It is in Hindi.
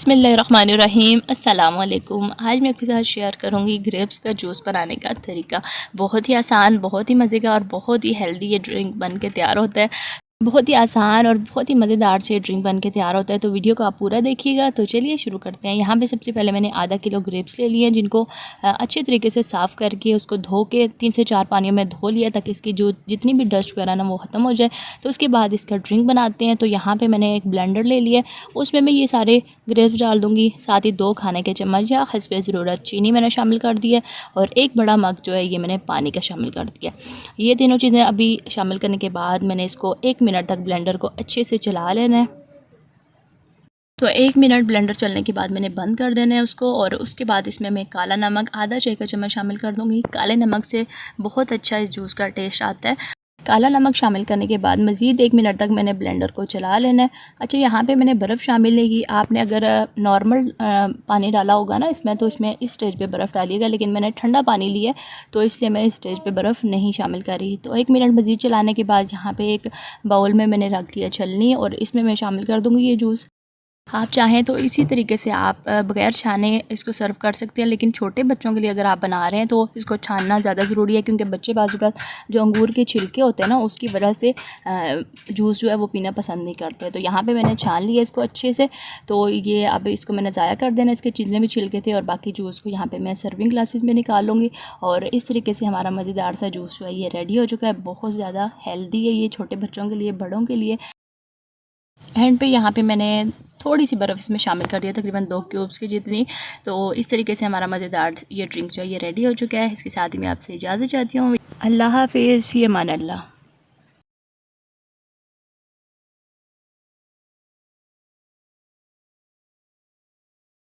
बिस्मिल्लाहिर्रहमानिर्रहीम अस्सलाम वालेकुम। आज मैं आपके साथ शेयर करूंगी ग्रेप्स का जूस बनाने का तरीका। बहुत ही आसान, बहुत ही मज़े का और बहुत ही हेल्दी ये ड्रिंक बन के तैयार होता है। बहुत ही आसान और बहुत ही मज़ेदार से ड्रिंक बन के तैयार होता है। तो वीडियो को आप पूरा देखिएगा। तो चलिए शुरू करते हैं। यहाँ पे सबसे पहले मैंने आधा किलो ग्रेप्स ले लिए, जिनको अच्छे तरीके से साफ़ करके उसको धो के 3 से 4 पानियों में धो लिया, ताकि इसकी जो जितनी भी डस्ट वगैरह ना वो ख़त्म हो जाए। तो उसके बाद इसका ड्रिंक बनाते हैं। तो यहाँ पर मैंने एक ब्लेंडर ले लिया, उसमें मैं ये सारे ग्रेप्स डाल दूँगी। साथ ही 2 खाने के चम्मच या हस्बे ज़रूरत चीनी मैंने शामिल कर दिया, और 1 बड़ा मग जो है ये मैंने पानी का शामिल कर दिया। ये तीनों चीज़ें अभी शामिल करने के बाद मैंने इसको 1 मिनट तक ब्लेंडर को अच्छे से चला लेना है। तो 1 मिनट ब्लेंडर चलने के बाद मैंने बंद कर देना है उसको, और उसके बाद इसमें मैं काला नमक आधा चाय का चम्मच शामिल कर दूँगी। काले नमक से बहुत अच्छा इस जूस का टेस्ट आता है। काला नमक शामिल करने के बाद मज़ीद 1 मिनट तक मैंने ब्लेंडर को चला लेना है। अच्छा, यहाँ पे मैंने बर्फ़ शामिल नहीं की। आपने अगर नॉर्मल पानी डाला होगा ना इसमें, तो इसमें इस स्टेज पे बर्फ़ डालिएगा, लेकिन मैंने ठंडा पानी लिया तो इसलिए मैं इस स्टेज पे बर्फ़ नहीं शामिल कर रही। तो 1 मिनट मज़ीद चलाने के बाद यहाँ पे एक बाउल में मैंने रख दिया छलनी, और इसमें मैं शामिल कर दूँगी ये जूस। आप चाहें तो इसी तरीके से आप बग़ैर छाने इसको सर्व कर सकते हैं, लेकिन छोटे बच्चों के लिए अगर आप बना रहे हैं तो इसको छानना ज़्यादा ज़रूरी है, क्योंकि बच्चे बाज़ औक़ात जो अंगूर के छिलके होते हैं ना, उसकी वजह से जूस जो है वो पीना पसंद नहीं करते। तो यहाँ पे मैंने छान लिया इसको अच्छे से। तो ये अब इसको मैंने ज़ाया कर देना, इसके जितने भी छिलके थे, और बाकी जूस को यहाँ पर मैं सर्विंग ग्लासेस में निकाल लूँगी। और इस तरीके से हमारा मज़ेदार सा जूस जो है ये रेडी हो चुका है। बहुत ज़्यादा हेल्दी है ये, छोटे बच्चों के लिए, बड़ों के लिए। एंड पे यहाँ पे मैंने थोड़ी सी बर्फ़ इसमें शामिल कर दिया, तकरीबन 2 क्यूब्स की जितनी। तो इस तरीके से हमारा मज़ेदार ये ड्रिंक जो है ये रेडी हो चुका है। इसके साथ ही मैं आपसे इजाज़त चाहती हूँ। अल्लाह हाफ़िज़, फ़ी अमान अल्लाह।